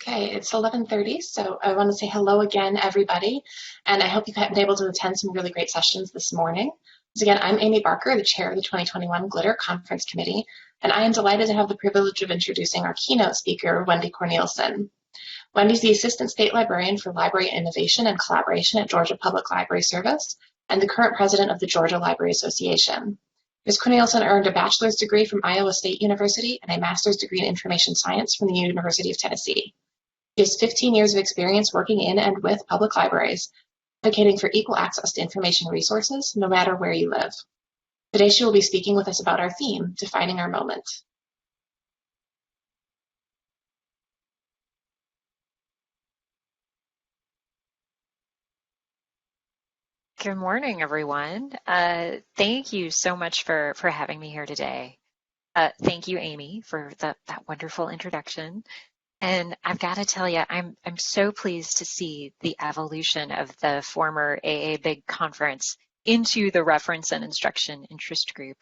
Okay, it's 11:30, so I want to say hello again, everybody, and I hope you've been able to attend some really great sessions this morning. So again, I'm Amy Barker, the chair of the 2021 Glitter Conference Committee, and I am delighted to have the privilege of introducing our keynote speaker, Wendy Cornelison. Wendy's the Assistant State Librarian for Library Innovation and Collaboration at Georgia Public Library Service and the current president of the Georgia Library Association. Ms. Cornelison earned a bachelor's degree from Iowa State University and a master's degree in information science from the University of Tennessee. She has 15 years of experience working in and with public libraries, advocating for equal access to information resources, no matter where you live. Today she will be speaking with us about our theme, Defining Our Moment. Good morning, everyone. Thank you so much for having me here today. Thank you, Amy, for that wonderful introduction. And I've got to tell you, I'm so pleased to see the evolution of the former AA Big Conference into the Reference and Instruction Interest Group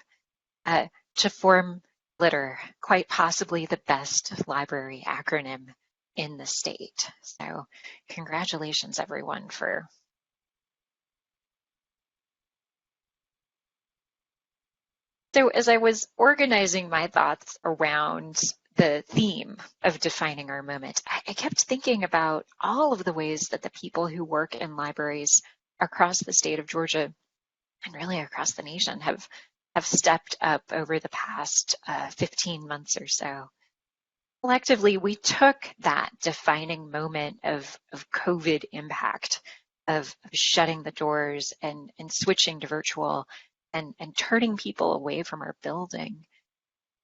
to form GLITTER, quite possibly the best library acronym in the state. So congratulations, everyone, for So as I was organizing my thoughts around the theme of defining our moment, I kept thinking about all of the ways that the people who work in libraries across the state of Georgia and really across the nation have stepped up over the past 15 months or so. Collectively, we took that defining moment of COVID impact, of shutting the doors and switching to virtual, and turning people away from our building.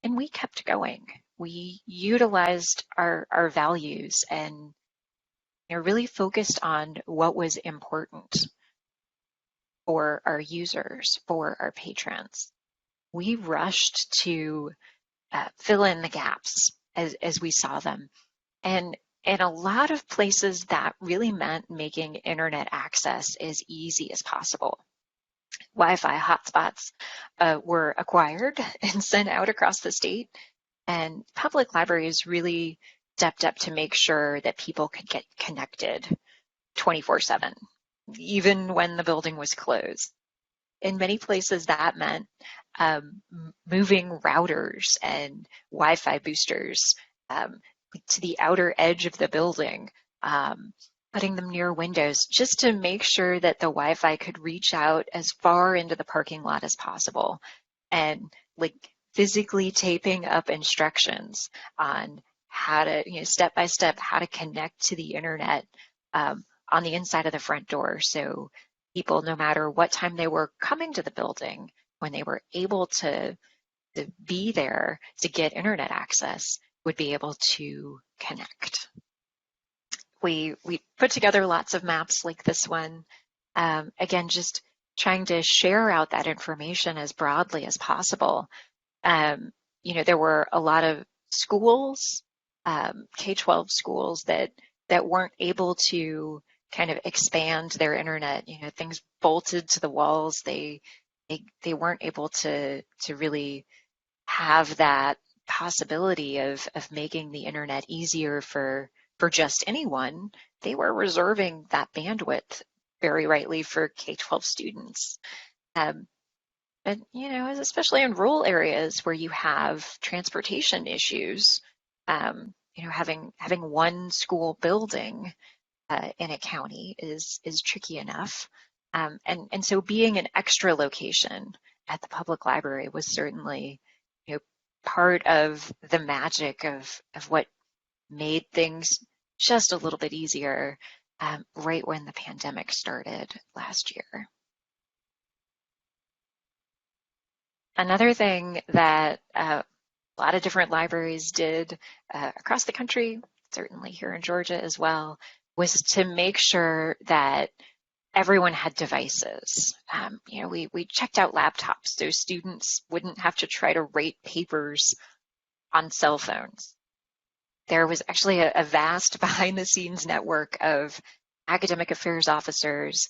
And we kept going. We utilized our values and really focused on what was important for our users, for our patrons. We rushed to fill in the gaps as we saw them. And in a lot of places, that really meant making internet access as easy as possible. Wi-Fi hotspots were acquired and sent out across the state, and public libraries really stepped up to make sure that people could get connected 24/7, even when the building was closed. In many places, that meant moving routers and Wi-Fi boosters to the outer edge of the building, putting them near windows just to make sure that the Wi-Fi could reach out as far into the parking lot as possible, and physically taping up instructions on how to, step by step, how to connect to the internet on the inside of the front door. So people, no matter what time they were coming to the building, when they were able to be there to get internet access, would be able to connect. We put together lots of maps like this one, again, just trying to share out that information as broadly as possible. There were a lot of schools, K-12 schools that weren't able to kind of expand their internet, things bolted to the walls. They weren't able to really have that possibility of making the internet easier for just anyone. They were reserving that bandwidth very rightly for K-12 students. But especially in rural areas where you have transportation issues, having one school building in a county is tricky enough. And so being an extra location at the public library was certainly, part of the magic of what made things just a little bit easier right when the pandemic started last year. Another thing that a lot of different libraries did across the country, certainly here in Georgia as well, was to make sure that everyone had devices. We checked out laptops so students wouldn't have to try to rate papers on cell phones. There was actually a vast behind-the-scenes network of academic affairs officers,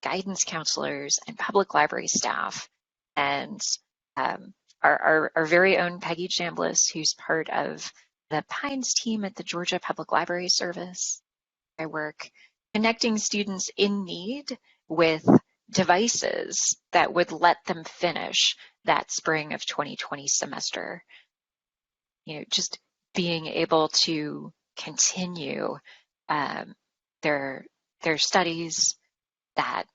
guidance counselors, and public library staff. And our very own Peggy Chambliss, who's part of the Pines team at the Georgia Public Library Service. I work connecting students in need with devices that would let them finish that spring of 2020 semester. Just being able to continue their studies, that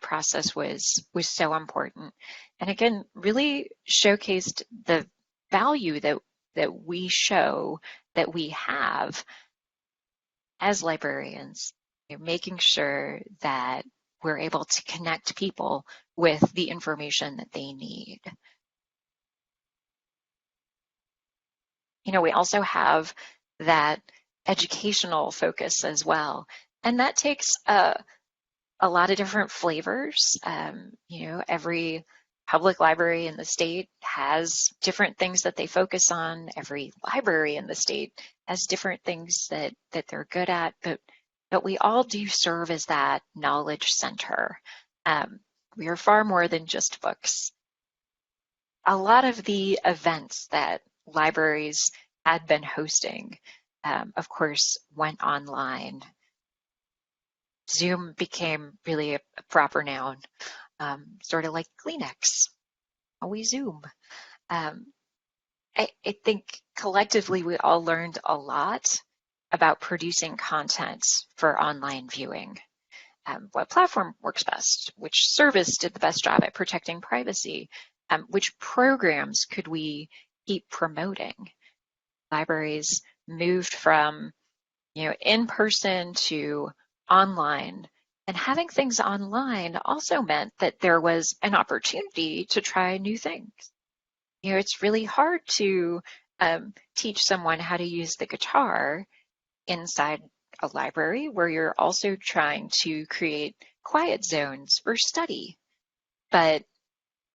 process was so important. And again, really showcased the value that we show that we have as librarians, making sure that we're able to connect people with the information that they need. We also have that educational focus as well. And that takes a lot of different flavors. Every public library in the state has different things that they focus on. Every library in the state has different things that they're good at, but we all do serve as that knowledge center. We are far more than just books. A lot of the events that libraries had been hosting, of course, went online. Zoom became really a proper noun, sort of like Kleenex. We Zoom. I think collectively we all learned a lot about producing content for online viewing. What platform works best? Which service did the best job at protecting privacy? Which programs could we keep promoting? Libraries moved from in person to online, and having things online also meant that there was an opportunity to try new things. It's really hard to teach someone how to use the guitar inside a library where you're also trying to create quiet zones for study. But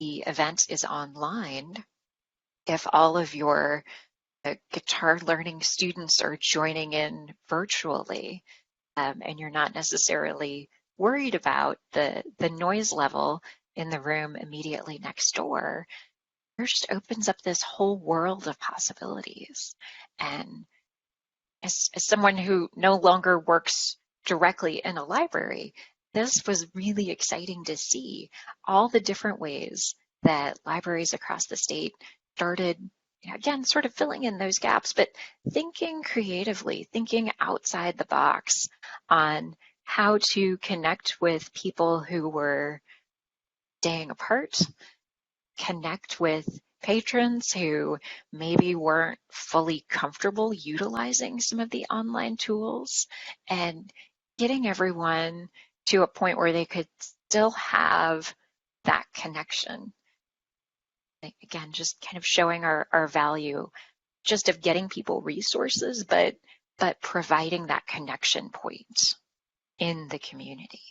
the event is online. If all of your guitar learning students are joining in virtually, and you're not necessarily worried about the noise level in the room immediately next door, it just opens up this whole world of possibilities. And as someone who no longer works directly in a library, this was really exciting to see all the different ways that libraries across the state started, again, sort of filling in those gaps, but thinking creatively, thinking outside the box on how to connect with people who were staying apart, connect with patrons who maybe weren't fully comfortable utilizing some of the online tools, and getting everyone to a point where they could still have that connection. Again, just kind of showing our value just of getting people resources, but providing that connection point in the community.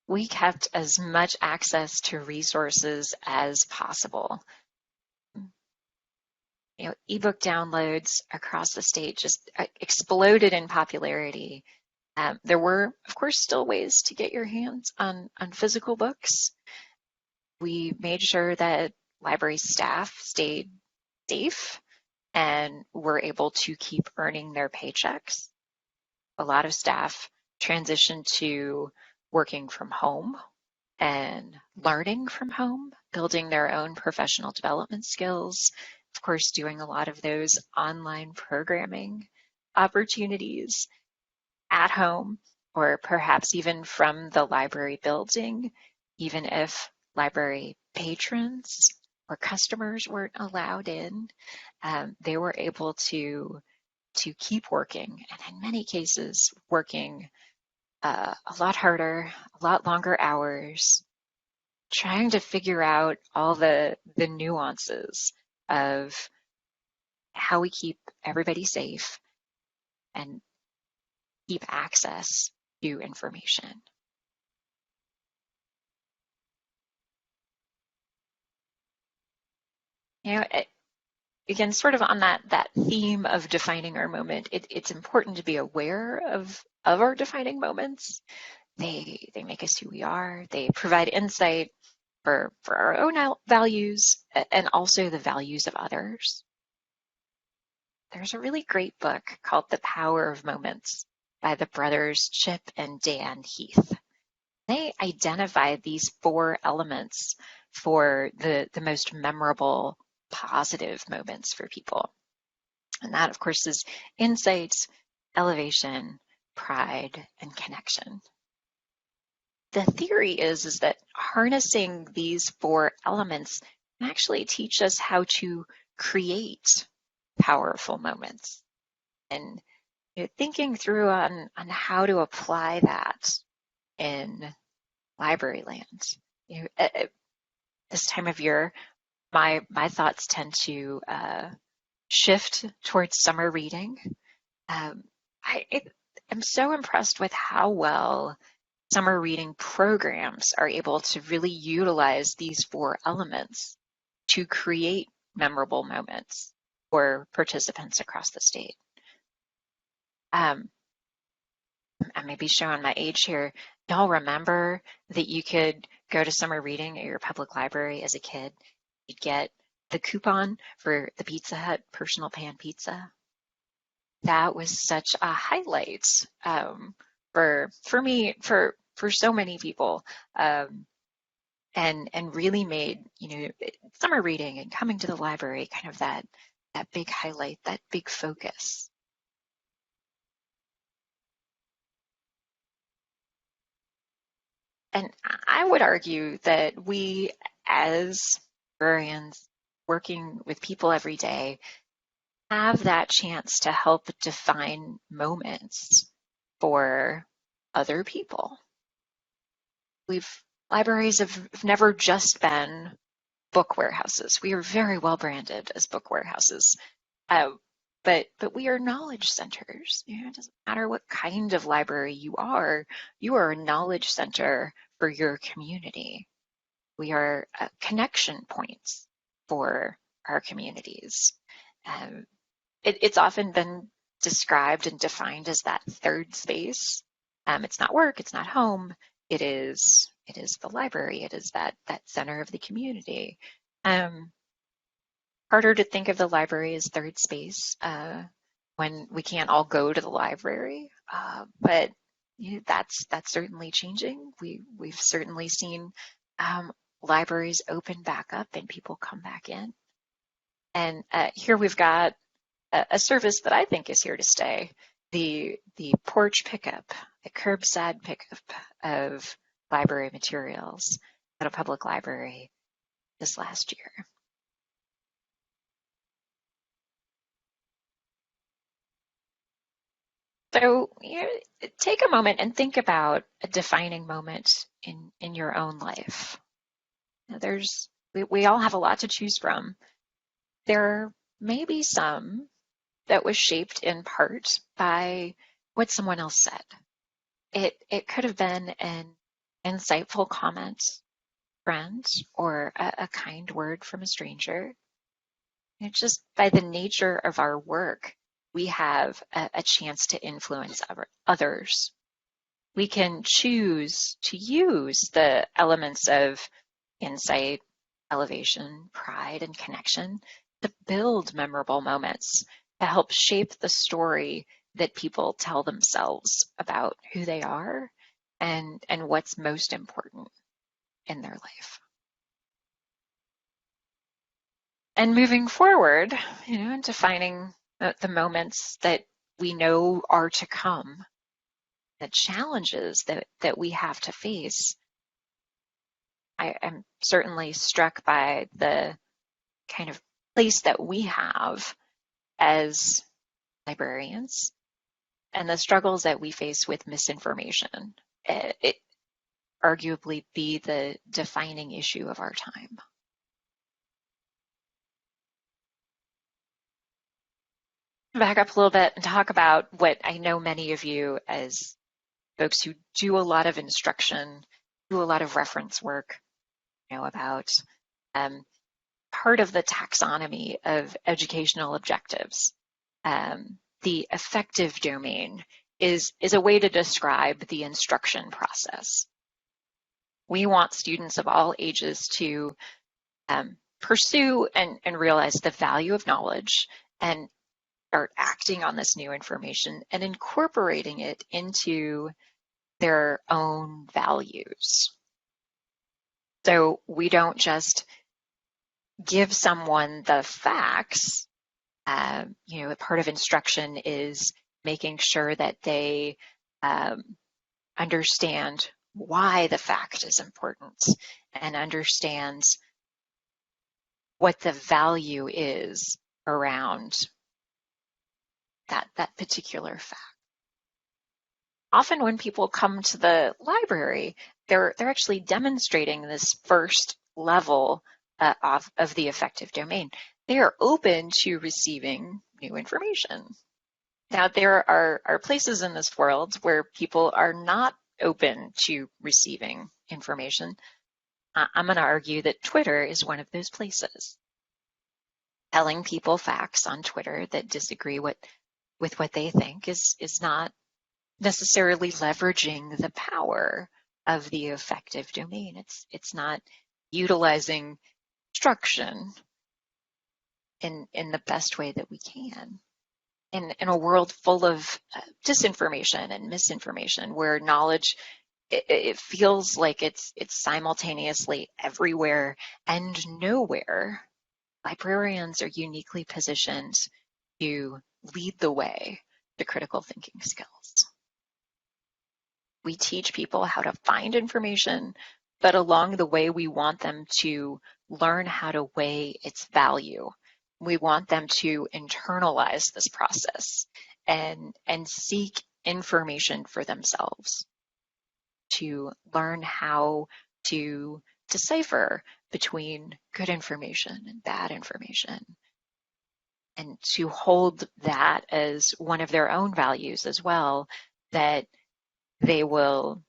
We kept as much access to resources as possible. Ebook downloads across the state just exploded in popularity. There were, of course, still ways to get your hands on physical books. We made sure that library staff stayed safe and were able to keep earning their paychecks. A lot of staff transitioned to working from home and learning from home, building their own professional development skills, of course, doing a lot of those online programming opportunities at home, or perhaps even from the library building, even if library patrons or customers weren't allowed in, they were able to keep working, and in many cases working a lot harder, a lot longer hours, trying to figure out all the nuances of how we keep everybody safe and keep access to information. Again, sort of on that theme of defining our moment, it's important to be aware of our defining moments. They make us who we are. They provide insight for our own values and also the values of others. There's a really great book called The Power of Moments by the brothers Chip and Dan Heath. They identify these 4 elements for the most memorable positive moments for people. And that, of course, is insight, elevation, pride, and connection. The theory is that harnessing these 4 elements can actually teach us how to create powerful moments. And thinking through on how to apply that in library land. At this time of year, my thoughts tend to shift towards summer reading. I am so impressed with how well summer reading programs are able to really utilize these 4 elements to create memorable moments for participants across the state. I may be showing my age here. Y'all remember that you could go to summer reading at your public library as a kid? You'd get the coupon for the Pizza Hut personal pan pizza. That was such a highlight for me, for so many people, and really made summer reading and coming to the library kind of that big highlight, that big focus. And I would argue that we, as librarians working with people every day, have that chance to help define moments for other people. Libraries have never just been book warehouses. We are very well branded as book warehouses, but we are knowledge centers. It doesn't matter what kind of library you are a knowledge center for your community. We are connection points for our communities. It's often been described and defined as that third space. It's not work, it's not home, it is the library, it is that center of the community. Harder to think of the library as third space when we can't all go to the library, but that's certainly changing. We've certainly seen libraries open back up and people come back in. And here we've got a service that I think is here to stay, the porch pickup, the curbside pickup of library materials at a public library this last year. So take a moment and think about a defining moment in your own life. We all have a lot to choose from. There may be some that was shaped in part by what someone else said. It could have been an insightful comment, friend, or a kind word from a stranger. Just by the nature of our work, we have a chance to influence others. We can choose to use the elements of insight, elevation, pride, and connection to build memorable moments, to help shape the story that people tell themselves about who they are and what's most important in their life. And moving forward, defining the moments that we know are to come, the challenges that we have to face, I am certainly struck by the kind of place that we have as librarians and the struggles that we face with misinformation. It arguably be the defining issue of our time. Back up a little bit and talk about what I know many of you as folks who do a lot of instruction, do a lot of reference work, know about part of the taxonomy of educational objectives. The affective domain is a way to describe the instruction process. We want students of all ages to pursue and realize the value of knowledge and start acting on this new information and incorporating it into their own values. So we don't just give someone the facts. Part of instruction is making sure that they understand why the fact is important and understands what the value is around that particular fact. Often when people come to the library, they're actually demonstrating this first level of the affective domain. They are open to receiving new information. Now, there are places in this world where people are not open to receiving information. I'm going to argue that Twitter is one of those places. Telling people facts on Twitter that disagree with what they think is not necessarily leveraging the power of the affective domain. It's not utilizing instruction in the best way that we can. In a world full of disinformation and misinformation, where knowledge it feels like it's simultaneously everywhere and nowhere, librarians are uniquely positioned to lead the way to critical thinking skills. We teach people how to find information, but along the way, we want them to learn how to weigh its value. We want them to internalize this process and seek information for themselves, to learn how to decipher between good information and bad information, and to hold that as one of their own values as well, that they will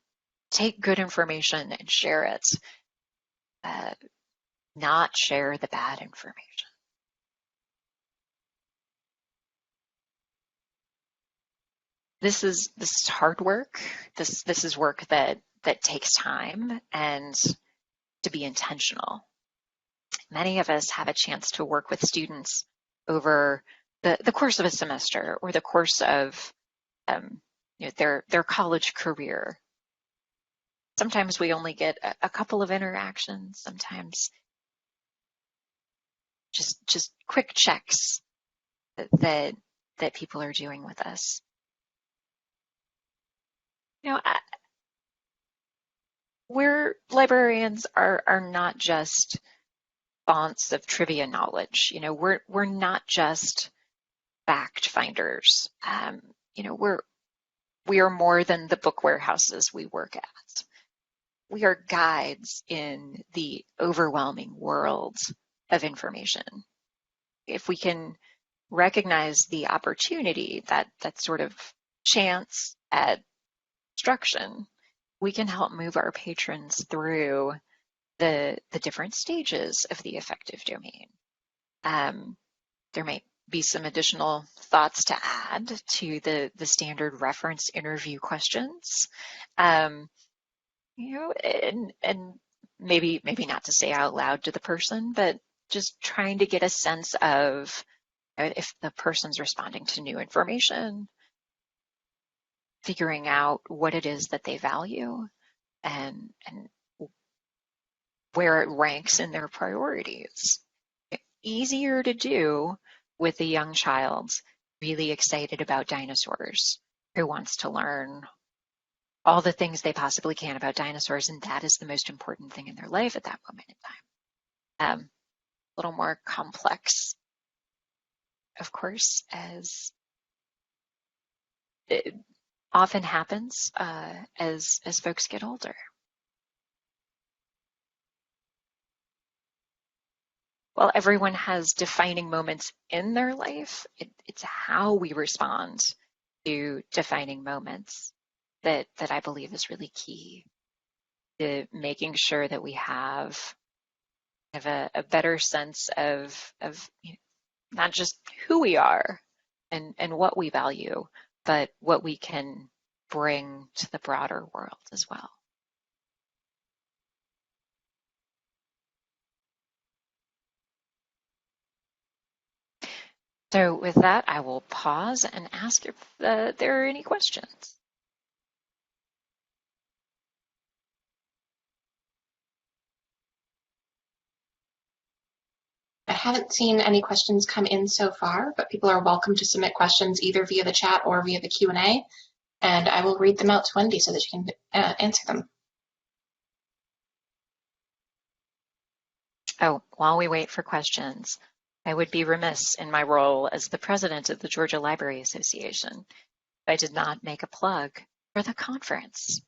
take good information and share it, not share the bad information. This is hard work. This is work that takes time and to be intentional. Many of us have a chance to work with students over the course of a semester or the course of their college career. Sometimes we only get a couple of interactions, sometimes just quick checks that people are doing with us. We're librarians are not just fonts of trivia knowledge. We're not just fact finders. We are more than the book warehouses we work at. We are guides in the overwhelming world of information. If we can recognize the opportunity, that sort of chance at instruction, we can help move our patrons through the different stages of the affective domain. There may be some additional thoughts to add to the standard reference interview questions. And maybe not to say out loud to the person, but just trying to get a sense of if the person's responding to new information, figuring out what it is that they value and where it ranks in their priorities. Easier to do with a young child really excited about dinosaurs, who wants to learn all the things they possibly can about dinosaurs, and that is the most important thing in their life at that moment in time. A little more complex, of course, as it often happens as folks get older. While everyone has defining moments in their life, it's how we respond to defining moments that I believe is really key to making sure that we have a better sense of not just who we are and what we value, but what we can bring to the broader world as well. So with that, I will pause and ask if there are any questions. I haven't seen any questions come in so far, but people are welcome to submit questions either via the chat or via the Q&A, and I will read them out to Wendy so that you can answer them. Oh, while we wait for questions, I would be remiss in my role as the president of the Georgia Library Association if I did not make a plug for the conference.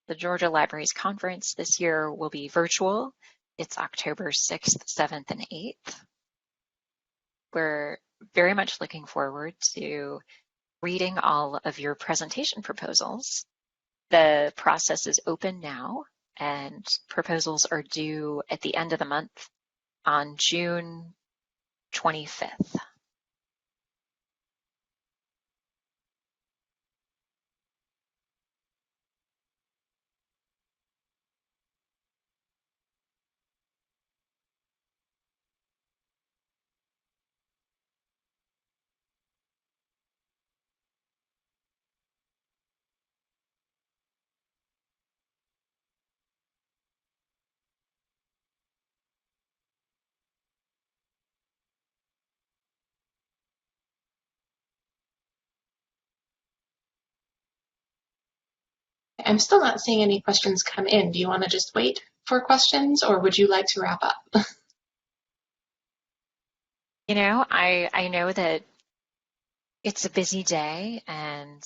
The Georgia Libraries Conference this year will be virtual. It's October 6th, 7th, and 8th. We're very much looking forward to reading all of your presentation proposals. The process is open now, and proposals are due at the end of the month on June 25th. I'm still not seeing any questions come in. Do you want to just wait for questions, or would you like to wrap up? You know, I know that it's a busy day, and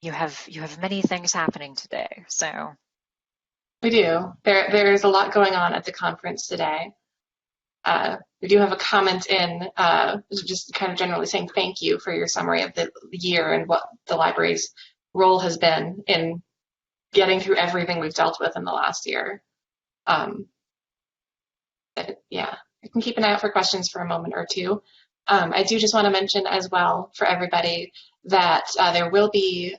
you have many things happening today. So We do. There's a lot going on at the conference today. We do have a comment in, just kind of generally saying thank you for your summary of the year and what the library's role has been in getting through everything we've dealt with in the last year. Yeah, you can keep an eye out for questions for a moment or two. I do just want to mention as well for everybody that there will be,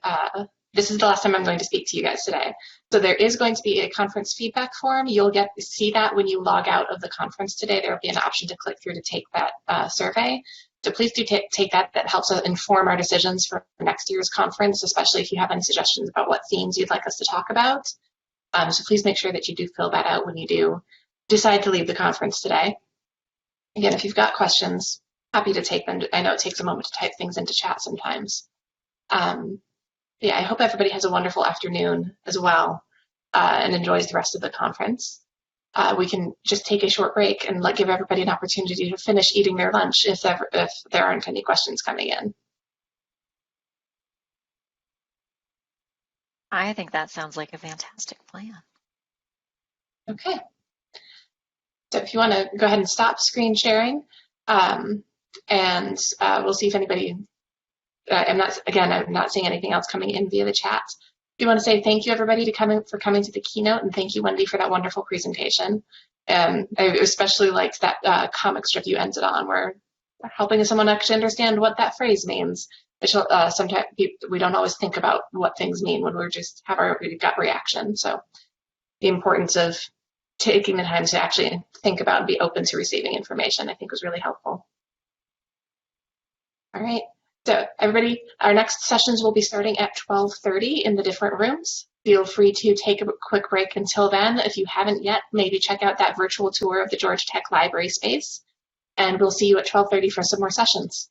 this is the last time I'm going to speak to you guys today. So there is going to be a conference feedback form. You'll get to see that when you log out of the conference today. There will be an option to click through to take that survey. So please do take that. That helps us inform our decisions for next year's conference, especially if you have any suggestions about what themes you'd like us to talk about. So please make sure that you do fill that out when you do decide to leave the conference today. Again, if you've got questions, happy to take them. I know it takes a moment to type things into chat sometimes. Yeah, I hope everybody has a wonderful afternoon as well and enjoys the rest of the conference. We can just take a short break and give everybody an opportunity to finish eating their lunch if there aren't any questions coming in. I think that sounds like a fantastic plan. Okay. So if you want to go ahead and stop screen sharing, and we'll see if anybody, I'm not seeing anything else coming in via the chat. I do want to say thank you, everybody, for coming to the keynote, and thank you, Wendy, for that wonderful presentation. I especially liked that comic strip you ended on, where helping someone actually understand what that phrase means. Sometimes we don't always think about what things mean when we just have our gut reaction. So the importance of taking the time to actually think about and be open to receiving information, I think was really helpful. All right, so everybody, our next sessions will be starting at 12:30 in the different rooms. Feel free to take a quick break until then. If you haven't yet, maybe check out that virtual tour of the Georgia Tech Library space, and we'll see you at 12:30 for some more sessions.